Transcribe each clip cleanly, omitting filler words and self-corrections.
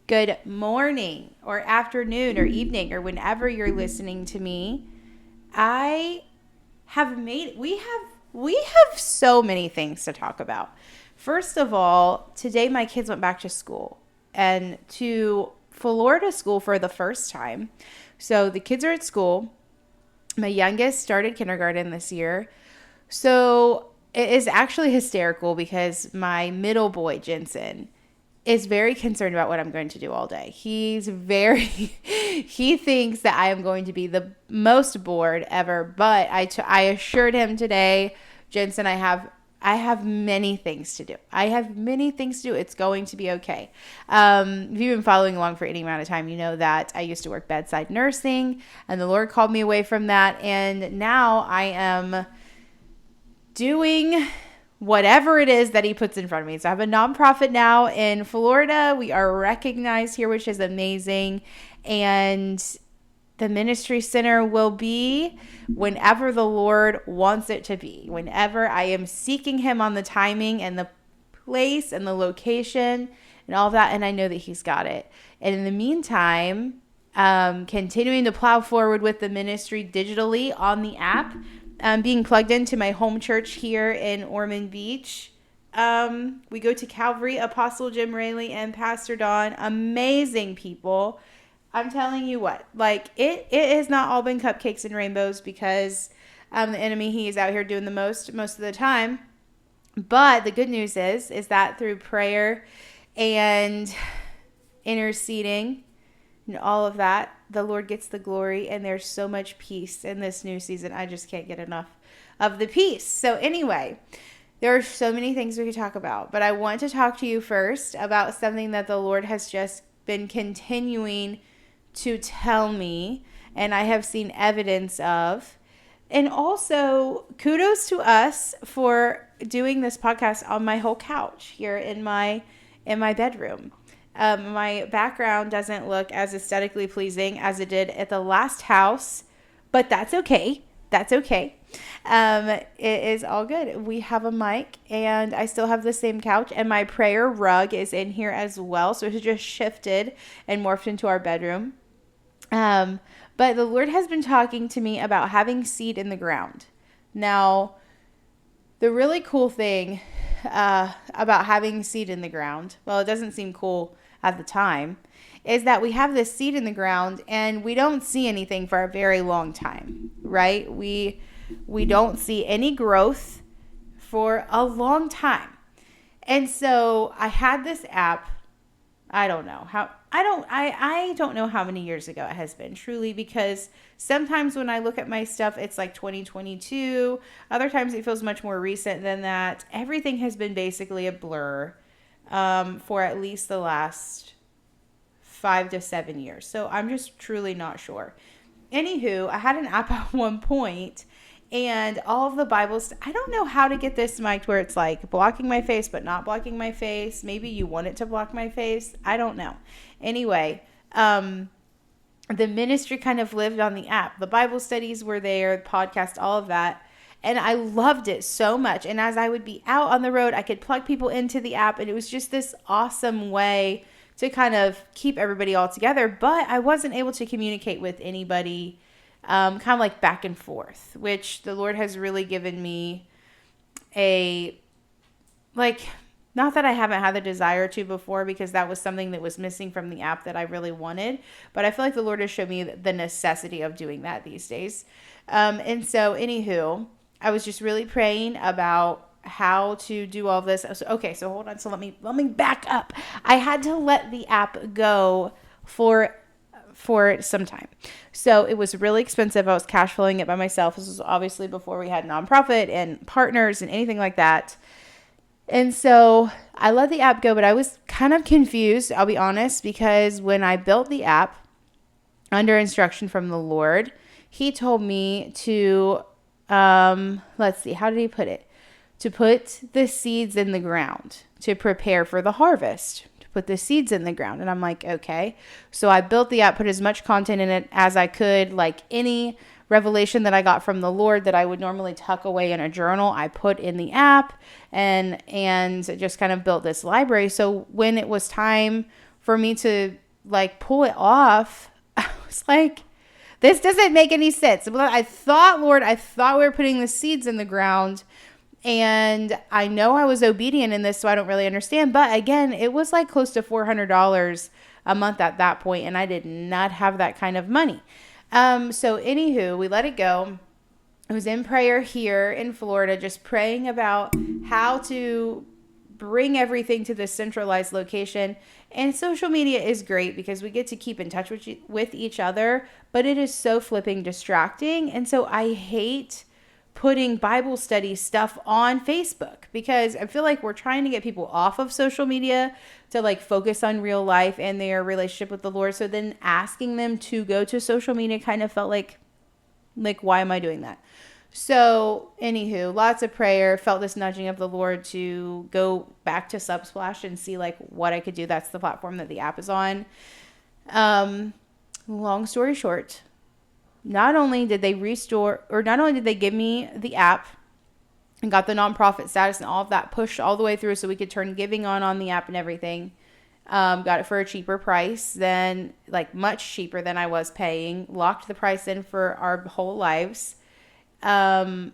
good morning or afternoon or evening or whenever you're listening to me. I have made we have so many things to talk about. First of all, today my kids went back to school and to Florida school for the first time. So the kids are at school. My youngest started kindergarten this year. So it is actually hysterical because my middle boy, Jensen, is very concerned about what I'm going to do all day. He thinks that I am going to be the most bored ever. But I assured him today, Jensen, I have many things to do. I have many things to do. It's going to be okay. If you've been following along for any amount of time, you know that I used to work bedside nursing, and the Lord called me away from that. And now I am doing whatever it is that he puts in front of me. So I have a nonprofit now in Florida. We are recognized here, which is amazing. And the ministry center will be whenever the Lord wants it to be, whenever I am seeking him on the timing and the place and the location and all that. And I know that he's got it. And in the meantime, continuing to plow forward with the ministry digitally on the app, being plugged into my home church here in Ormond Beach. We go to Calvary, Apostle Jim Raley and Pastor Don. Amazing people. I'm telling you what, like it has not all been cupcakes and rainbows because the enemy, he is out here doing the most of the time. But the good news is that through prayer and interceding and all of that, the Lord gets the glory, and there's so much peace in this new season. I just can't get enough of the peace. So anyway, there are so many things we could talk about, but I want to talk to you first about something that the Lord has just been continuing to tell me, and I have seen evidence of. And also, kudos to us for doing this podcast on my whole couch here in my bedroom. My background doesn't look as aesthetically pleasing as it did at the last house, but that's okay. That's okay. It is all good. We have a mic, and I still have the same couch, and my prayer rug is in here as well. So it's just shifted and morphed into our bedroom. But the Lord has been talking to me about having seed in the ground. Now, the really cool thing about having seed in the ground, well, it doesn't seem cool at the time, is that we have this seed in the ground and we don't see anything for a very long time, right? We don't see any growth for a long time. And so I had this app, I don't know how many years ago it has been, truly, because sometimes when I look at my stuff, it's like 2022. Other times it feels much more recent than that. Everything has been basically a blur for at least the last 5 to 7 years. So I'm just truly not sure. Anywho, I had an app at one point, and all of the Bibles, I don't know how to get this mic'd where it's like blocking my face but not blocking my face. Maybe you want it to block my face. I don't know. Anyway, the ministry kind of lived on the app. The Bible studies were there, podcast, all of that. And I loved it so much. And as I would be out on the road, I could plug people into the app. And it was just this awesome way to kind of keep everybody all together. But I wasn't able to communicate with anybody kind of like back and forth, which the Lord has really given me not that I haven't had the desire to before, because that was something that was missing from the app that I really wanted. But I feel like the Lord has shown me the necessity of doing that these days. And so, anywho, I was just really praying about how to do all this. Okay, so hold on. So let me back up. I had to let the app go for some time. So it was really expensive. I was cash flowing it by myself. This was obviously before we had nonprofit and partners and anything like that. And so I let the app go, but I was kind of confused, I'll be honest, because when I built the app under instruction from the Lord, he told me to, let's see, how did he put it? To put the seeds in the ground to prepare for the harvest, to put the seeds in the ground. And I'm like, okay. So I built the app, put as much content in it as I could, like any revelation that I got from the Lord that I would normally tuck away in a journal, I put in the app and just kind of built this library. So when it was time for me to like pull it off. I was like, this doesn't make any sense. I thought, Lord, I thought we were putting the seeds in the ground, and I know I was obedient in this, so I don't really understand. But again, it was like close to $400 a month at that point, and I did not have that kind of money. So anywho, we let it go. I was in prayer here in Florida, just praying about how to bring everything to this centralized location. And social media is great because we get to keep in touch with each other, but it is so flipping distracting. And so I hate putting Bible study stuff on Facebook because I feel like we're trying to get people off of social media to like focus on real life and their relationship with the Lord. So then asking them to go to social media kind of felt like why am I doing that? So anywho, lots of prayer, felt this nudging of the Lord to go back to Subsplash and see like what I could do. That's the platform that the app is on. Long story short, not only did they give me the app and got the nonprofit status and all of that pushed all the way through so we could turn giving on the app and everything. Got it for a cheaper price than, like much cheaper than I was paying. Locked the price in for our whole lives. The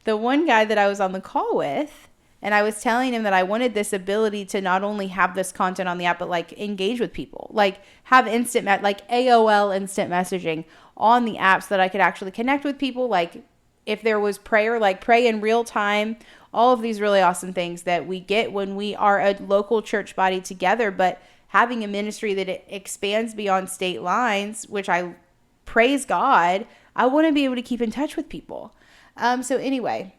one guy that I was on the call with, and I was telling him that I wanted this ability to not only have this content on the app, but like engage with people, like have like AOL instant messaging on the app so that I could actually connect with people. Like if there was prayer, like pray in real time, all of these really awesome things that we get when we are a local church body together, but having a ministry that it expands beyond state lines, which I praise God, I want to be able to keep in touch with people. So anyway,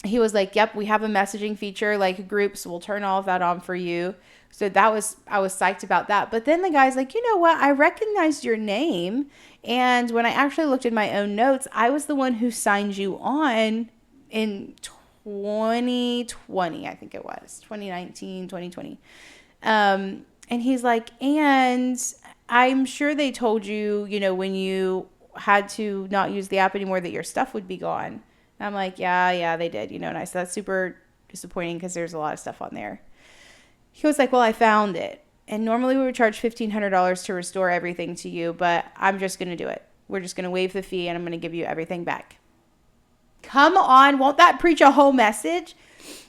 he was like, yep, we have a messaging feature, like groups, we'll turn all of that on for you. So I was psyched about that. But then the guy's like, you know what? I recognized your name. And when I actually looked at my own notes, I was the one who signed you on in 2020, I think it was 2019, 2020. And he's like, and I'm sure they told you, when you had to not use the app anymore that your stuff would be gone. And I'm like, yeah, they did, and I said, that's super disappointing because there's a lot of stuff on there. He was like, well, I found it. And normally we would charge $1,500 to restore everything to you, but I'm just going to do it. We're just going to waive the fee and I'm going to give you everything back. Come on. Won't that preach a whole message?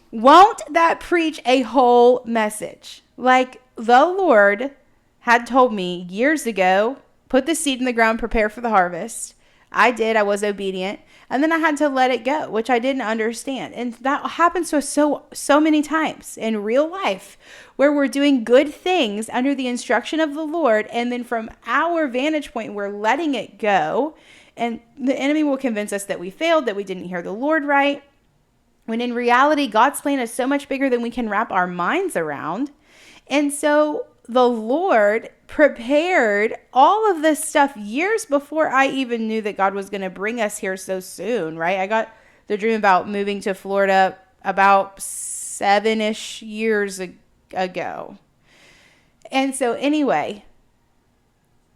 Won't that preach a whole message? Like the Lord had told me years ago, put the seed in the ground, prepare for the harvest. I did. I was obedient. And then I had to let it go, which I didn't understand. And that happens to us so many times in real life where we're doing good things under the instruction of the Lord. And then from our vantage point, we're letting it go. And the enemy will convince us that we failed, that we didn't hear the Lord right. When in reality, God's plan is so much bigger than we can wrap our minds around. And so the Lord prepared all of this stuff years before I even knew that God was going to bring us here so soon, right? I got the dream about moving to Florida about 7-ish years ago. And so anyway,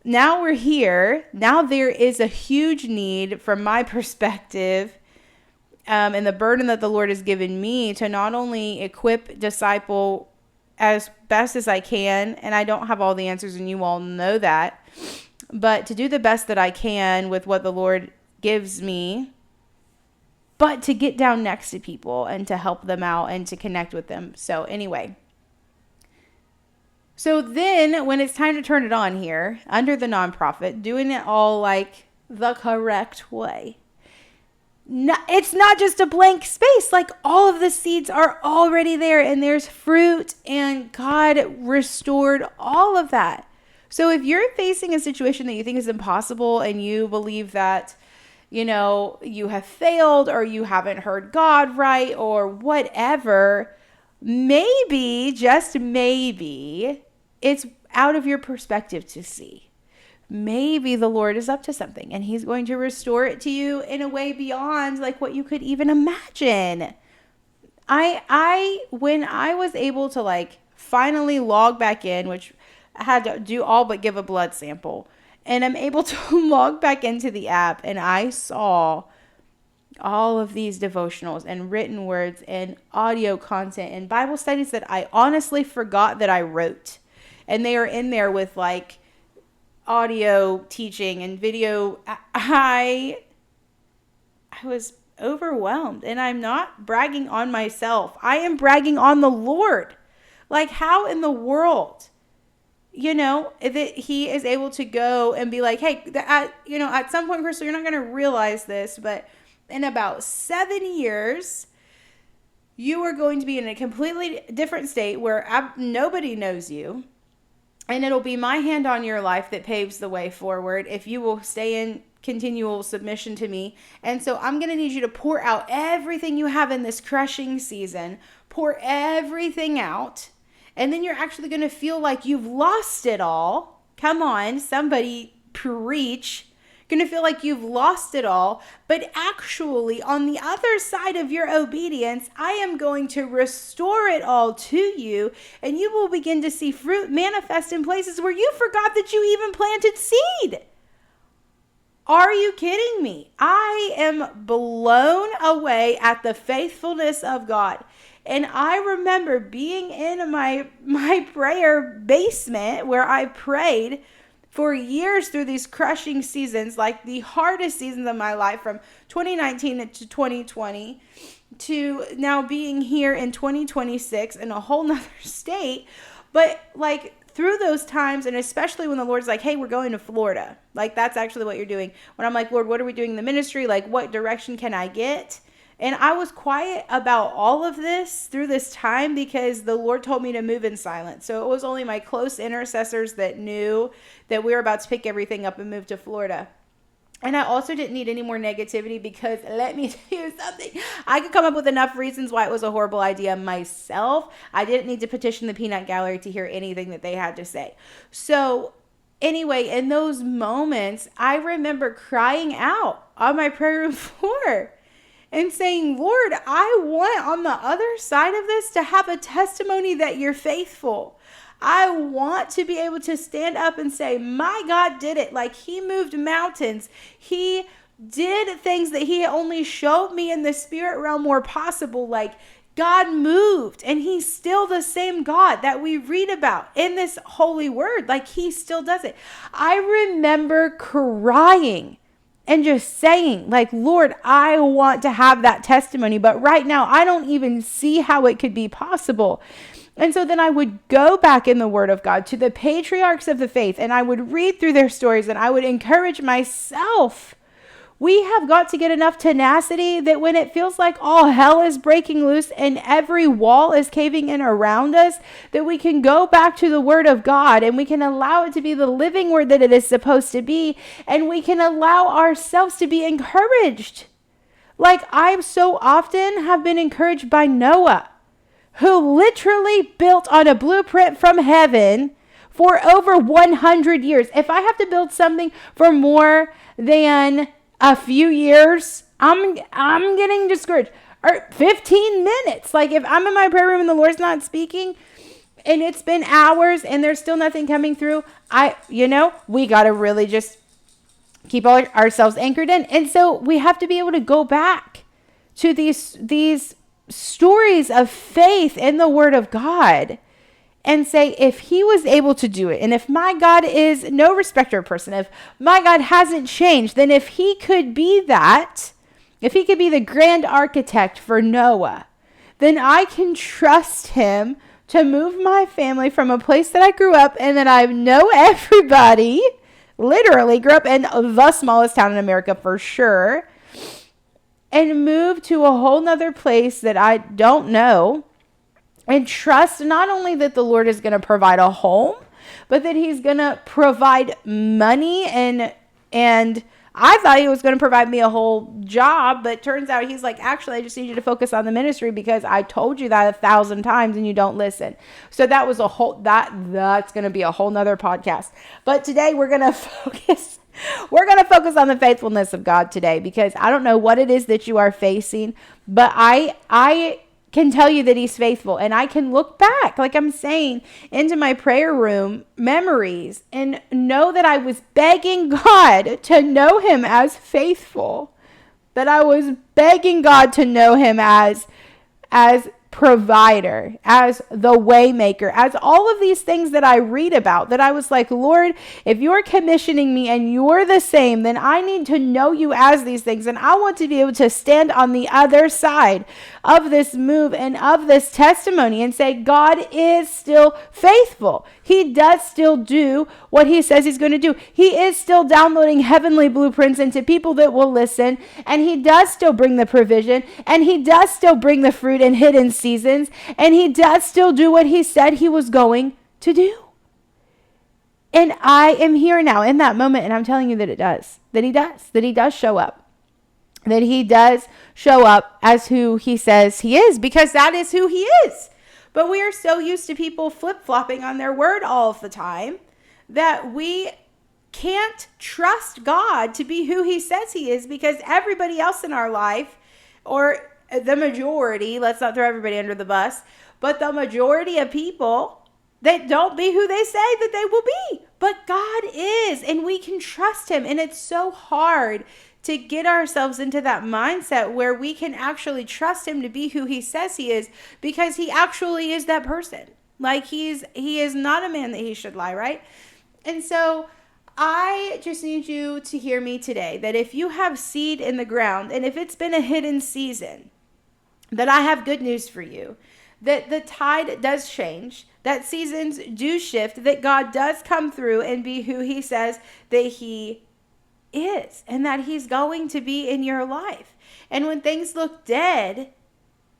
now we're here. Now there is a huge need from my perspective, and the burden that the Lord has given me to not only equip, disciple as best as I can, and I don't have all the answers, and you all know that, but to do the best that I can with what the Lord gives me, but to get down next to people and to help them out and to connect with them. So anyway, so then when it's time to turn it on here under the nonprofit, doing it all like the correct way, no, it's not just a blank space. Like all of the seeds are already there and there's fruit, and God restored all of that. So if you're facing a situation that you think is impossible and you believe that, you have failed or you haven't heard God right or whatever, maybe, just maybe, it's out of your perspective to see. Maybe the Lord is up to something and he's going to restore it to you in a way beyond like what you could even imagine. When I was able to like finally log back in, which I had to do all but give a blood sample, and I'm able to log back into the app, and I saw all of these devotionals and written words and audio content and Bible studies that I honestly forgot that I wrote. And they are in there with like audio teaching and video. I was overwhelmed, and I'm not bragging on myself. I am bragging on the Lord. Like, how in the world, that he is able to go and be like, hey, at some point, Crystal, you're not going to realize this, but in about 7 years, you are going to be in a completely different state where nobody knows you. And it'll be my hand on your life that paves the way forward if you will stay in continual submission to me. And so I'm going to need you to pour out everything you have in this crushing season. Pour everything out. And then you're actually going to feel like you've lost it all. Come on, somebody preach. Going to feel like you've lost it all, but actually on the other side of your obedience, I am going to restore it all to you, and you will begin to see fruit manifest in places where you forgot that you even planted seed. Are you kidding me? I am blown away at the faithfulness of God. And I remember being in my prayer basement where I prayed for years through these crushing seasons, like the hardest seasons of my life, from 2019 to 2020 to now being here in 2026 in a whole nother state. But like through those times, and especially when the Lord's like, hey, we're going to Florida. Like, that's actually what you're doing. When I'm like, Lord, what are we doing in the ministry? Like, what direction can I get? And I was quiet about all of this through this time because the Lord told me to move in silence. So it was only my close intercessors that knew that we were about to pick everything up and move to Florida. And I also didn't need any more negativity because, let me tell you something, I could come up with enough reasons why it was a horrible idea myself. I didn't need to petition the Peanut Gallery to hear anything that they had to say. So anyway, in those moments, I remember crying out on my prayer room floor and saying, Lord, I want on the other side of this to have a testimony that you're faithful. I want to be able to stand up and say, my God did it. Like, he moved mountains. He did things that he only showed me in the spirit realm were possible. Like, God moved, and he's still the same God that we read about in this holy word. Like, he still does it. I remember crying and just saying, like, Lord, I want to have that testimony, but right now I don't even see how it could be possible. And so then I would go back in the Word of God to the patriarchs of the faith, and I would read through their stories, and I would encourage myself. We have got to get enough tenacity that when it feels like all hell is breaking loose and every wall is caving in around us, that we can go back to the Word of God and we can allow it to be the living Word that it is supposed to be, and we can allow ourselves to be encouraged. Like, I so often have been encouraged by Noah, who literally built on a blueprint from heaven for over 100 years. If I have to build something for more than a few years, I'm getting discouraged. Or 15 minutes. Like, if I'm in my prayer room and the Lord's not speaking and it's been hours and there's still nothing coming through, we got to really just keep ourselves anchored in. And so we have to be able to go back to these stories of faith in the Word of God and say, if he was able to do it, and if my God is no respecter of person, if my God hasn't changed, then if he could be that, if he could be the grand architect for Noah, then I can trust him to move my family from a place that I grew up in, that I know everybody, literally grew up in the smallest town in America for sure, and move to a whole nother place that I don't know, and trust not only that the Lord is going to provide a home, but that he's going to provide money, and I thought he was going to provide me a whole job, but turns out he's like, actually, I just need you to focus on the ministry because I told you that 1,000 times and you don't listen. So that was that's going to be a whole nother podcast. But today we're going to focus on the faithfulness of God today, because I don't know what it is that you are facing, but I can tell you that he's faithful, and I can look back, like I'm saying, into my prayer room memories and know that I was begging God to know him as faithful. that I was begging God to know him as provider, as the waymaker, as all of these things that I read about, that I was like, Lord, if you're commissioning me and you're the same, then I need to know you as these things. And I want to be able to stand on the other side of this move and of this testimony and say, God is still faithful. He does still do what he says he's going to do. He is still downloading heavenly blueprints into people that will listen. And he does still bring the provision. And he does still bring the fruit in hidden seasons. And he does still do what he said he was going to do. And I am here now in that moment. And I'm telling you that it does. That he does show up. That he does show up as who he says he is. Because that is who he is. But we are so used to people flip-flopping on their word all of the time that we can't trust God to be who he says he is, because everybody else in our life, or the majority, let's not throw everybody under the bus, but the majority of people, they don't be who they say that they will be. But God is, and we can trust him. And it's so hard to get ourselves into that mindset where we can actually trust him to be who he says he is, because he actually is that person. Like he is not a man that he should lie, right? And so I just need you to hear me today, that if you have seed in the ground, and if it's been a hidden season, that I have good news for you, that the tide does change, that seasons do shift, that God does come through and be who he says that he is, and that he's going to be in your life. And when things look dead,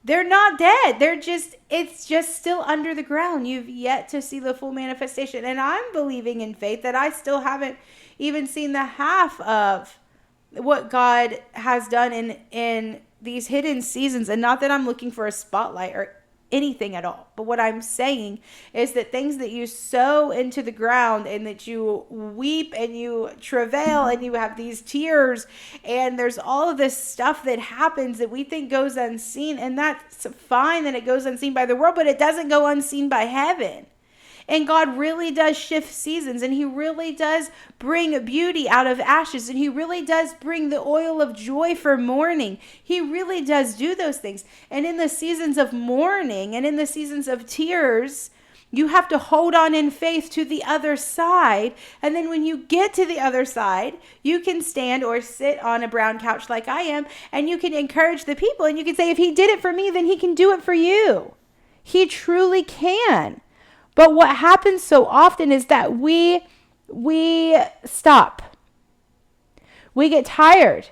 they're not dead. It's just still under the ground. You've yet to see the full manifestation. And I'm believing in faith that I still haven't even seen the half of what God has done in these hidden seasons. And not that I'm looking for a spotlight or anything at all. But what I'm saying is that things that you sow into the ground, and that you weep and you travail and you have these tears, and there's all of this stuff that happens that we think goes unseen, and that's fine that it goes unseen by the world, but it doesn't go unseen by heaven. And God really does shift seasons, and he really does bring beauty out of ashes, and he really does bring the oil of joy for mourning. He really does do those things. And in the seasons of mourning and in the seasons of tears, you have to hold on in faith to the other side. And then when you get to the other side, you can stand or sit on a brown couch like I am, and you can encourage the people, and you can say, if he did it for me, then he can do it for you. He truly can. But what happens so often is that we stop. We get tired.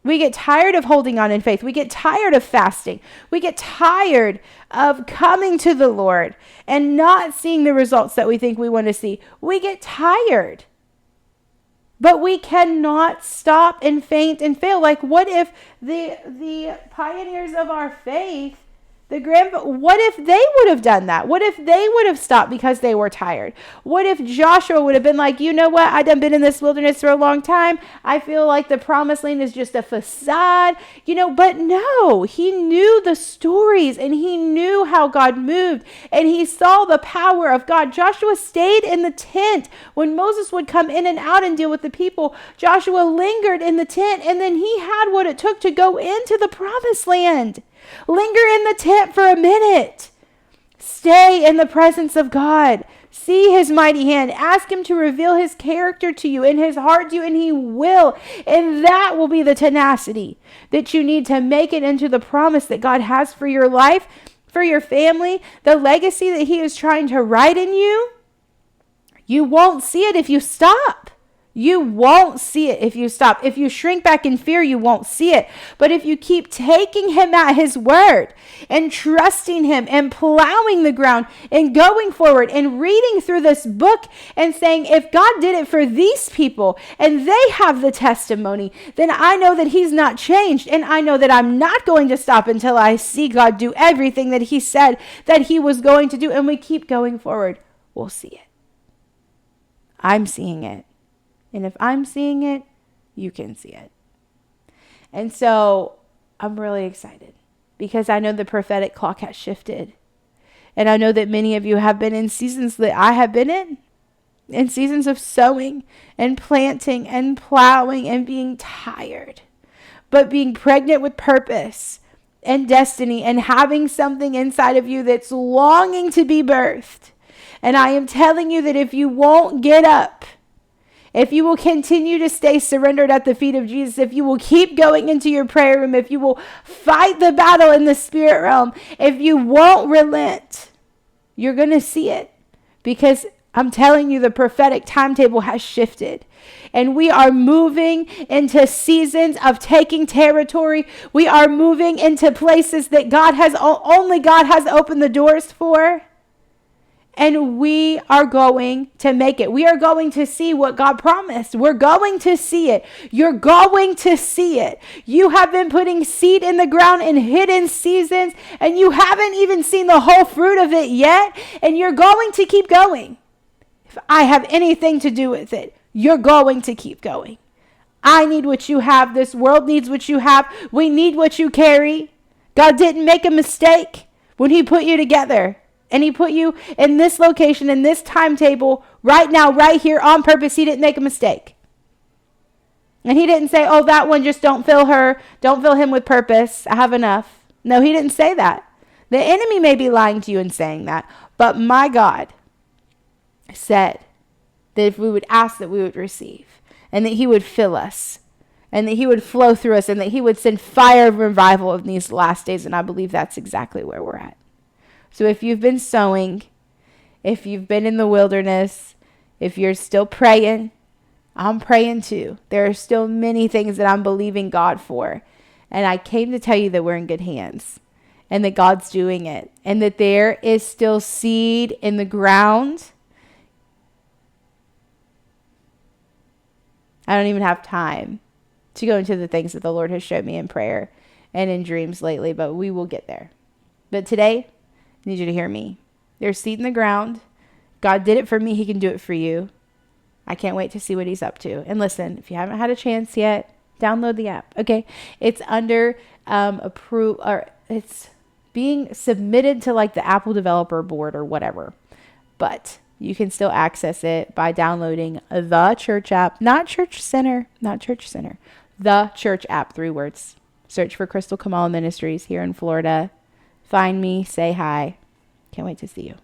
We get tired of holding on in faith. We get tired of fasting. We get tired of coming to the Lord and not seeing the results that we think we want to see. We get tired. But we cannot stop and faint and fail. Like, what if the pioneers of our faith, what if they would have done that? What if they would have stopped because they were tired? What if Joshua would have been like, you know what? I've been in this wilderness for a long time. I feel like the promised land is just a facade, but no, he knew the stories, and he knew how God moved, and he saw the power of God. Joshua stayed in the tent when Moses would come in and out and deal with the people. Joshua lingered in the tent, and then he had what it took to go into the promised land. Linger in the tent for a minute. Stay in the presence of God. See his mighty hand. Ask him to reveal his character to you and his heart to you, and he will. And that will be the tenacity that you need to make it into the promise that God has for your life, for your family, the legacy that he is trying to write in you. You won't see it if you stop. You won't see it if you stop. If you shrink back in fear, you won't see it. But if you keep taking him at his word and trusting him and plowing the ground and going forward and reading through this book and saying, if God did it for these people and they have the testimony, then I know that he's not changed. And I know that I'm not going to stop until I see God do everything that he said that he was going to do. And we keep going forward. We'll see it. I'm seeing it. And if I'm seeing it, you can see it. And so I'm really excited because I know the prophetic clock has shifted. And I know that many of you have been in seasons that I have been in seasons of sowing and planting and plowing and being tired. but being pregnant with purpose and destiny and having something inside of you that's longing to be birthed. And I am telling you that if you won't get up, if you will continue to stay surrendered at the feet of Jesus, if you will keep going into your prayer room, if you will fight the battle in the spirit realm, if you won't relent, you're going to see it. Because I'm telling you, the prophetic timetable has shifted. And we are moving into seasons of taking territory. We are moving into places that only God has opened the doors for. And we are going to make it. We are going to see what God promised. We're going to see it. You're going to see it. You have been putting seed in the ground in hidden seasons, and you haven't even seen the whole fruit of it yet. And you're going to keep going. If I have anything to do with it, you're going to keep going. I need what you have. This world needs what you have. We need what you carry. God didn't make a mistake when he put you together. And he put you in this location, in this timetable, right now, right here, on purpose. He didn't make a mistake. And he didn't say, oh, that one, just don't fill her. Don't fill him with purpose. I have enough. No, he didn't say that. The enemy may be lying to you and saying that. But my God said that if we would ask, that we would receive. And that he would fill us. And that he would flow through us. And that he would send fire of revival in these last days. And I believe that's exactly where we're at. So if you've been sowing, if you've been in the wilderness, if you're still praying, I'm praying too. There are still many things that I'm believing God for. And I came to tell you that we're in good hands and that God's doing it and that there is still seed in the ground. I don't even have time to go into the things that the Lord has showed me in prayer and in dreams lately, but we will get there. But today, I need you to hear me. There's seed in the ground. God did it for me. He can do it for you. I can't wait to see what he's up to. And listen, if you haven't had a chance yet, download the app. Okay. It's under approve, or it's being submitted to like the Apple developer board or whatever. But you can still access it by downloading the church app, not Church Center, the church app, 3 words. Search for Crystal Kamala Ministries here in Florida. Find me, say hi. Can't wait to see you.